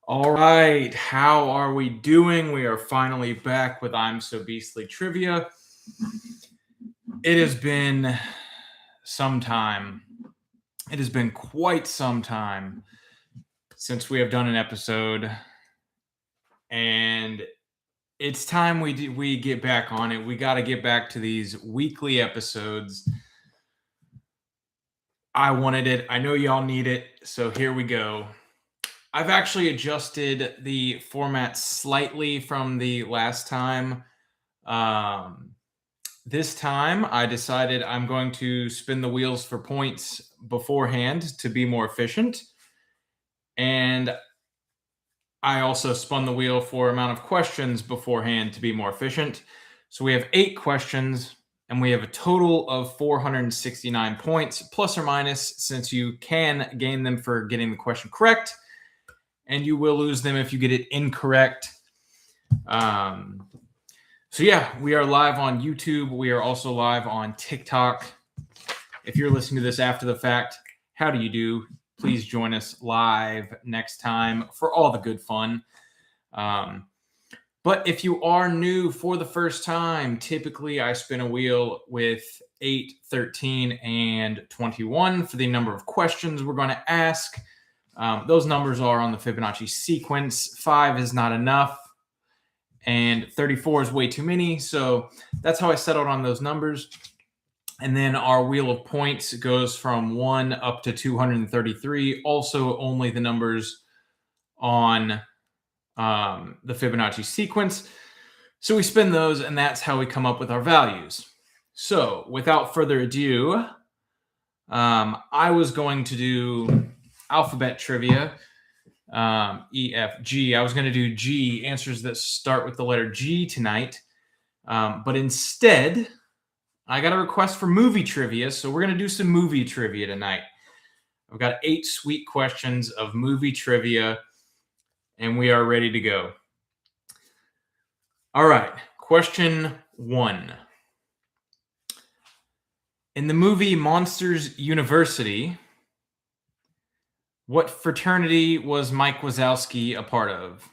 All right, how are we doing? We are finally back with I'm So Beastly Trivia. It has been some time. It has been quite some time since we have done an episode, and it's time we get back on it. We got to get back to these weekly episodes. I wanted it. I know y'all need it, so here we go. I've actually adjusted the format slightly from the last time. This time, I decided I'm going to spin the wheels for points beforehand to be more efficient. And I also spun the wheel for amount of questions beforehand to be more efficient. So we have 8 questions, and we have a total of 469 points, plus or minus, since you can gain them for getting the question correct, and you will lose them if you get it incorrect. So yeah, we are live on YouTube. We are also live on TikTok. If you're listening to this after the fact, how do you do? Please join us live next time for all the good fun. But if you are new for the first time, typically I spin a wheel with 8, 13, and 21 for the number of questions we're going to ask. Those numbers are on the Fibonacci sequence. 5 is not enough, and 34 is way too many. So that's how I settled on those numbers. And then our wheel of points goes from 1 up to 233. Also, only the numbers on the Fibonacci sequence. So we spin those, and that's how we come up with our values. So without further ado, I was going to do alphabet trivia. E, F, G. I was going to do G, answers that start with the letter G tonight. But instead, I got a request for movie trivia, so we're going to do some movie trivia tonight. I've got 8 sweet questions of movie trivia, and we are ready to go. All right, question 1. In the movie Monsters University, what fraternity was Mike Wazowski a part of?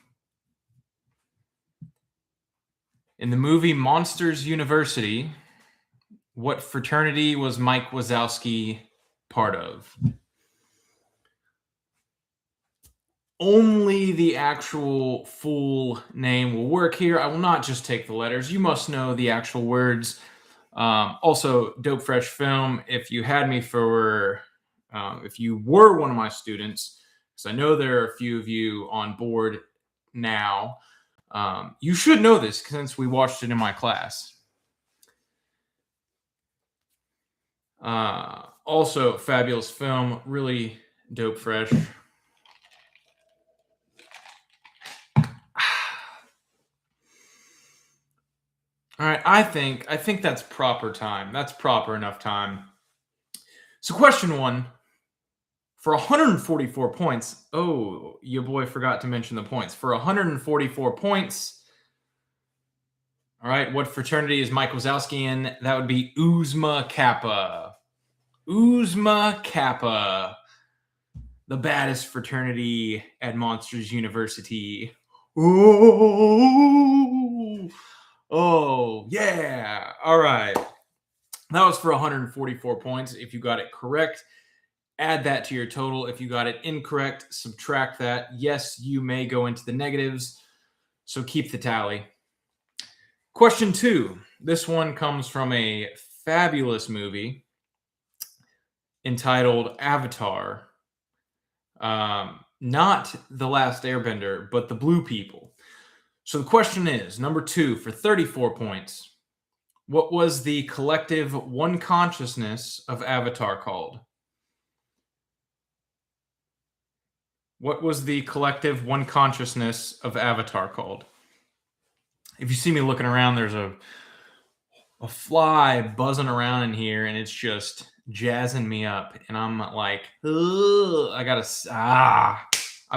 In the movie Monsters University, what fraternity was Mike Wazowski part of? Only the actual full name will work here. I will not just take the letters. You must know the actual words. Also, Dope Fresh Film, if you had me for, if you were one of my students, because I know there are a few of you on board now, you should know this since we watched it in my class. Also, fabulous film, really dope fresh. All right, I think that's proper time. That's proper enough time. So question 1, for 144 points. Oh, your boy forgot to mention the points. For 144 points. All right, what fraternity is Mike Wazowski in? That would be Uzma Kappa. Uzma Kappa. The baddest fraternity at Monsters University. Oh, yeah. All right. That was for 144 points. If you got it correct, add that to your total. If you got it incorrect, subtract that. Yes, you may go into the negatives, so keep the tally. Question 2. This one comes from a fabulous movie entitled Avatar. Not The Last Airbender, but The Blue People. So the question is, number 2, for 34 points, what was the collective one consciousness of Avatar called? What was the collective one consciousness of Avatar called? If you see me looking around, there's a fly buzzing around in here, and it's just jazzing me up. And I'm like, I've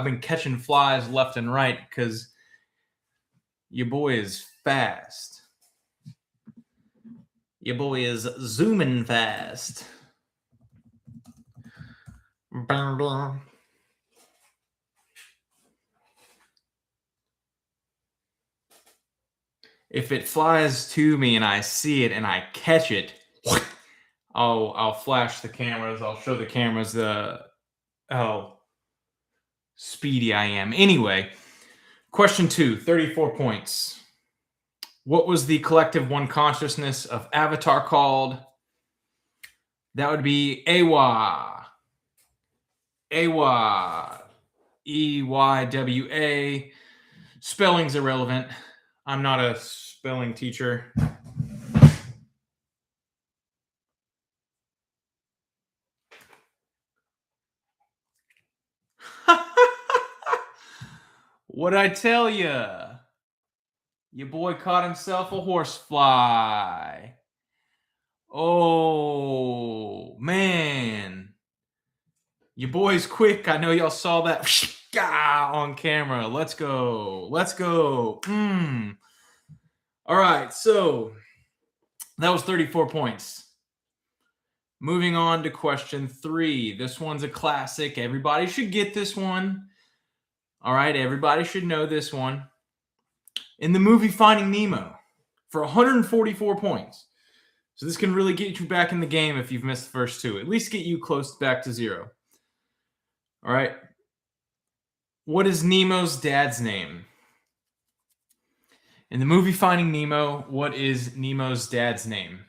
been catching flies left and right because your boy is fast. Your boy is zooming fast. If it flies to me and I see it and I catch it, I'll flash the cameras. I'll show the cameras how speedy I am. Anyway, question 2, 34 points. What was the collective one consciousness of Avatar called? That would be Eywa. Eywa. Eywa. Spelling's irrelevant. I'm not a spelling teacher. What'd I tell ya? Your boy caught himself a horsefly. Oh, man. Your boy's quick. I know y'all saw that on camera. Let's go. Let's go. All right, so that was 34 points. Moving on to question 3. This one's a classic. Everybody should get this one. All right, everybody should know this one. In the movie Finding Nemo, for 144 points. So this can really get you back in the game if you've missed the first 2. At least get you close back to 0. All right. What is Nemo's dad's name? In the movie Finding Nemo, what is Nemo's dad's name?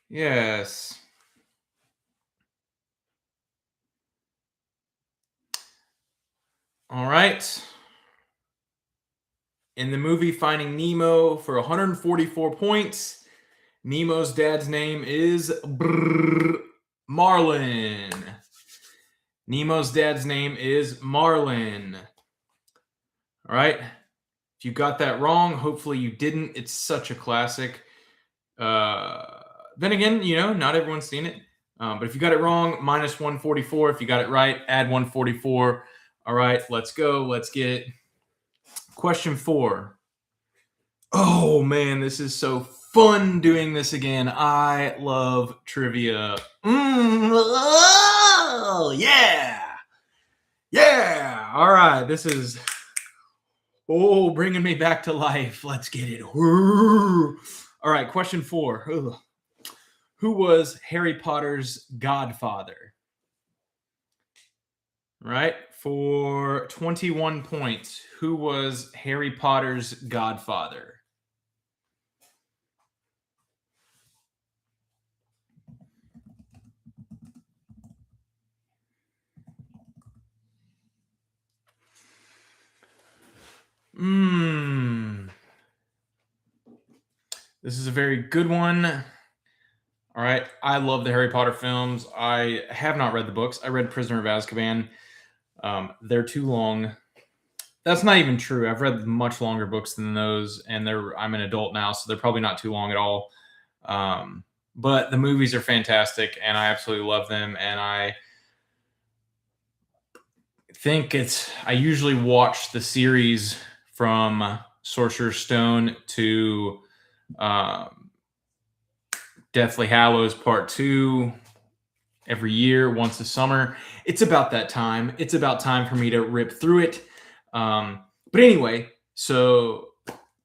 Yes. All right. In the movie Finding Nemo, for 144 points, Nemo's dad's name is Marlin. Nemo's dad's name is Marlin. All right. If you got that wrong, hopefully you didn't. It's such a classic. Then again, not everyone's seen it. But if you got it wrong, minus 144. If you got it right, add 144. All right, let's go. Let's get question 4. Oh, man, this is so fun doing this again. I love trivia. Oh, yeah. Yeah. All right, this is... bringing me back to life. Let's get it. All right, question 4. Who was Harry Potter's godfather? Right, for 21 points. Who was Harry Potter's godfather? This is a very good one. All right. I love the Harry Potter films. I have not read the books. I read Prisoner of Azkaban. They're too long. That's not even true. I've read much longer books than those, and I'm an adult now, so they're probably not too long at all. But the movies are fantastic, and I absolutely love them. And I think I usually watch the series from Sorcerer's Stone to Deathly Hallows Part 2 every year, once a summer. It's about that time. It's about time for me to rip through it. But anyway, so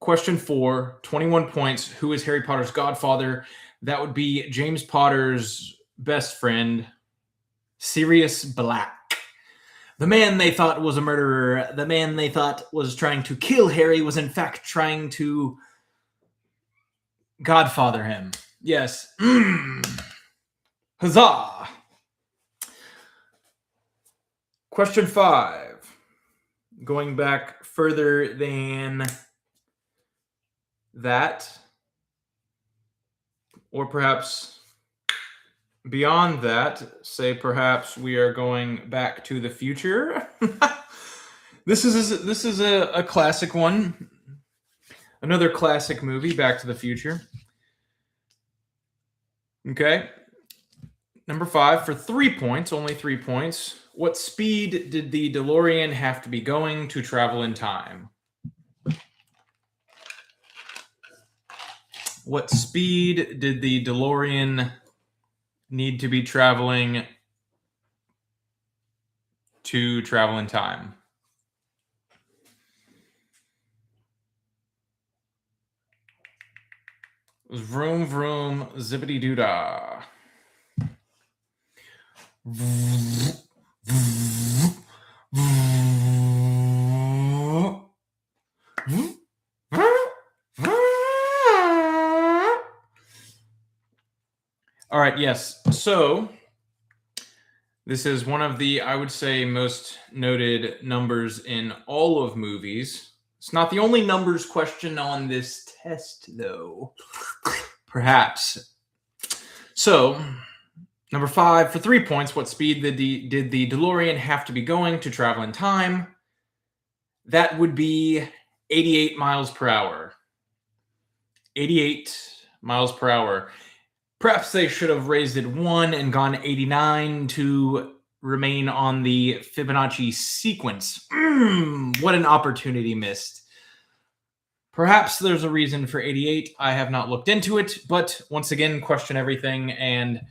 question 4, 21 points. Who is Harry Potter's godfather? That would be James Potter's best friend, Sirius Black. The man they thought was a murderer, the man they thought was trying to kill Harry, was in fact trying to godfather him. Yes. Huzzah! Question 5. Going back further than that, or perhaps beyond that, say perhaps we are going back to the future. This is a classic one. Another classic movie, Back to the Future. Okay. Number 5, for 3 points, only 3 points. What speed did the DeLorean have to be going to travel in time? What speed did the DeLorean need to be traveling to travel in time? Vroom, vroom, zippity doo dah. All right, yes. So this is one of the, I would say, most noted numbers in all of movies. It's not the only numbers question on this test, though. Perhaps. So, number 5, for 3 points, what speed did the DeLorean have to be going to travel in time? That would be 88 miles per hour. 88 miles per hour. Perhaps they should have raised it 1 and gone 89 to remain on the Fibonacci sequence. What an opportunity missed. Perhaps there's a reason for 88. I have not looked into it, but once again, question everything, and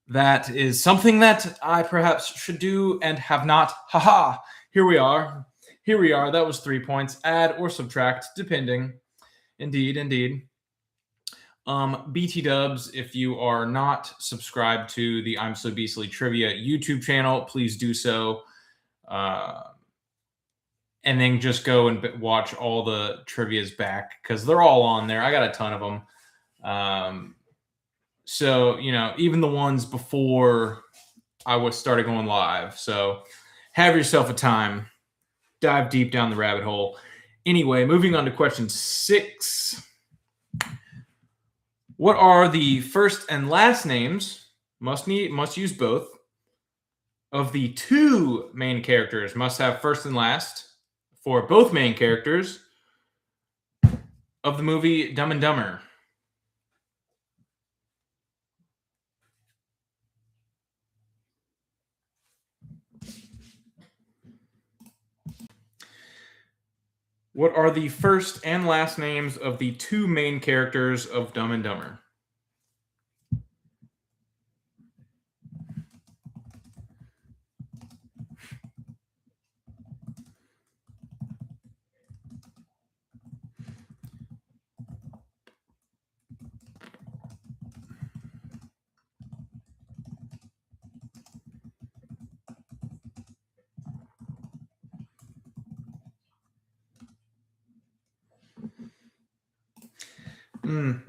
that is something that I perhaps should do and have not. Haha, here we are. Here we are. That was 3 points. Add or subtract, depending. Indeed, indeed. BT Dubs, if you are not subscribed to the I'm So Beastly Trivia YouTube channel, please do so. And then just go and watch all the trivias back because they're all on there. I got a ton of them. So, you know, even the ones before I started going live. So have yourself a time. Dive deep down the rabbit hole. Anyway, moving on to question 6. What are the first and last names, must use both, of the 2 main characters? Must have first and last for both main characters of the movie Dumb and Dumber. What are the first and last names of the 2 main characters of Dumb and Dumber?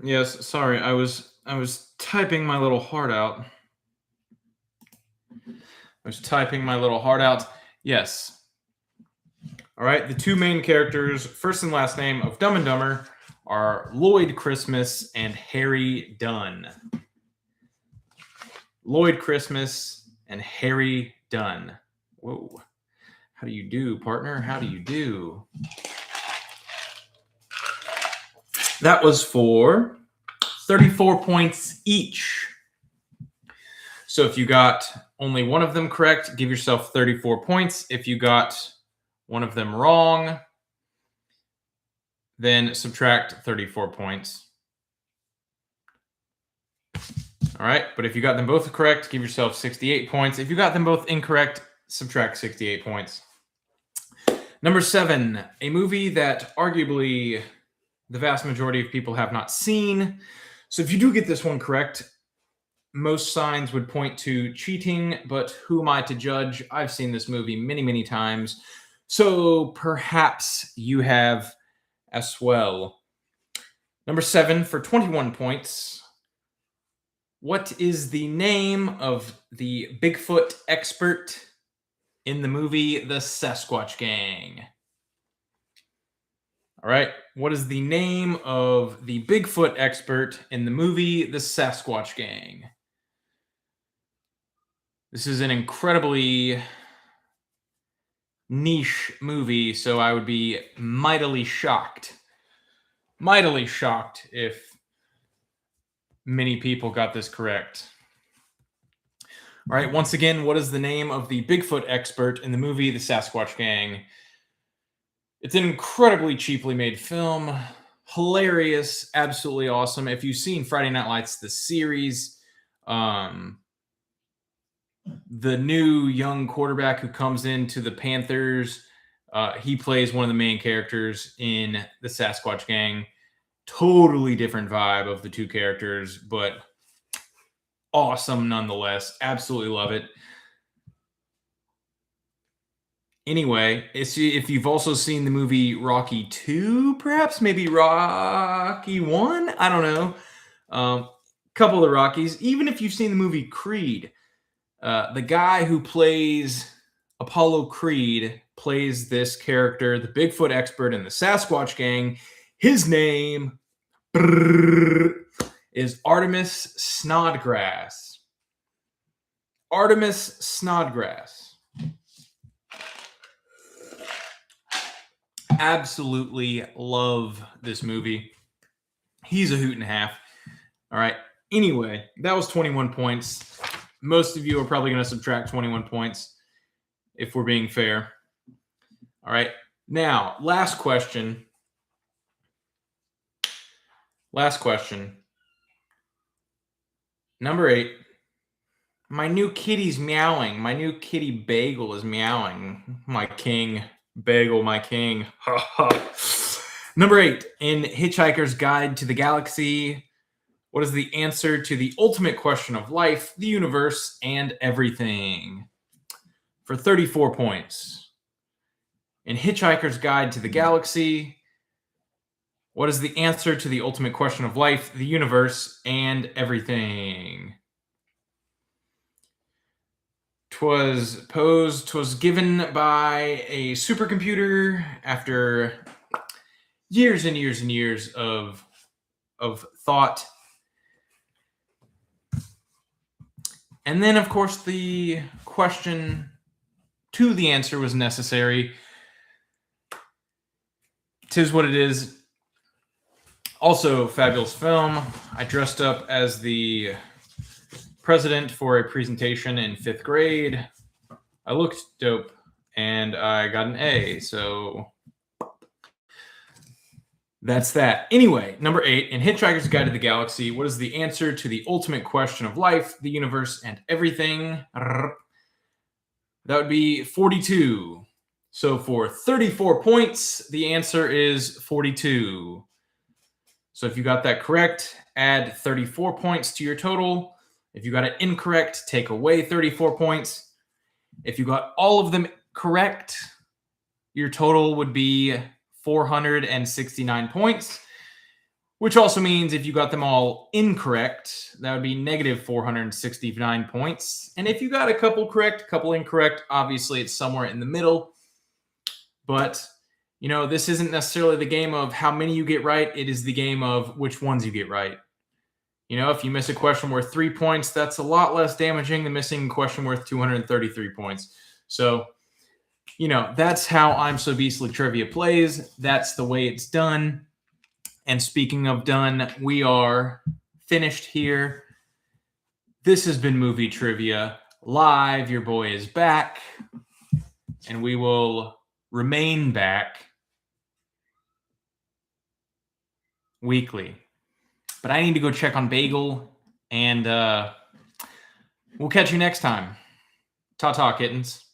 Yes, sorry. I was typing my little heart out. Yes. All right, the 2 main characters, first and last name of Dumb and Dumber, are Lloyd Christmas and Harry Dunn. Lloyd Christmas and Harry Dunn. Whoa. How do you do, partner? How do you do? That was for 34 points each. So if you got only one of them correct, give yourself 34 points. If you got one of them wrong, then subtract 34 points. All right, but if you got them both correct, give yourself 68 points. If you got them both incorrect, subtract 68 points. Number 7, a movie that arguably the vast majority of people have not seen. So if you do get this one correct, most signs would point to cheating, but who am I to judge? I've seen this movie many, many times. So perhaps you have as well. Number 7 for 21 points. What is the name of the Bigfoot expert in the movie The Sasquatch Gang? All right. What is the name of the Bigfoot expert in the movie The Sasquatch Gang? This is an incredibly niche movie, so I would be mightily shocked if many people got this correct. All right. Once again, what is the name of the Bigfoot expert in the movie The Sasquatch Gang? It's an incredibly cheaply made film. hilarious, absolutely awesome. If you've seen Friday Night Lights, the series, the new young quarterback who comes into the Panthers, he plays one of the main characters in the Sasquatch Gang. Totally different vibe of the two characters, but awesome nonetheless. Absolutely love it. Anyway, if you've also seen the movie Rocky 2, perhaps maybe Rocky 1, I don't know. Couple of the Rockies. Even if you've seen the movie Creed, the guy who plays Apollo Creed plays this character, the Bigfoot expert in the Sasquatch Gang. His name is Artemis Snodgrass. Artemis Snodgrass. Absolutely love this movie. He's a hoot and a half. All right. Anyway, that was 21 points. Most of you are probably going to subtract 21 points if we're being fair. All right. Now, last question. Number 8. My new kitty's meowing. My new kitty Bagel is meowing. My king. Bagel, my king. Number 8. In Hitchhiker's Guide to the Galaxy, what is the answer to the ultimate question of life, the universe, and everything? For 34 points. In Hitchhiker's Guide to the Galaxy, what is the answer to the ultimate question of life, the universe, and everything? 'Twas given by a supercomputer after years and years and years of thought. And then, of course, the question to the answer was necessary. 'Tis what it is. Also, fabulous film. I dressed up as the president for a presentation in 5th grade. I looked dope, and I got an A, so that's that. Anyway, number 8, in Hitchhiker's Guide to the Galaxy, what is the answer to the ultimate question of life, the universe, and everything? That would be 42. So for 34 points, the answer is 42. So if you got that correct, add 34 points to your total. If you got it incorrect, take away 34 points. If you got all of them correct, your total would be 469 points, which also means if you got them all incorrect, that would be negative 469 points. And if you got a couple correct, a couple incorrect, obviously it's somewhere in the middle. But, you know, this isn't necessarily the game of how many you get right. It is the game of which ones you get right. You know, if you miss a question worth 3 points, that's a lot less damaging than missing a question worth 233 points. So, you know, that's how I'm So Beastly Trivia plays. That's the way it's done. And speaking of done, we are finished here. This has been Movie Trivia Live. Your boy is back. And we will remain back weekly. But I need to go check on Bagel, and we'll catch you next time. Ta-ta, kittens.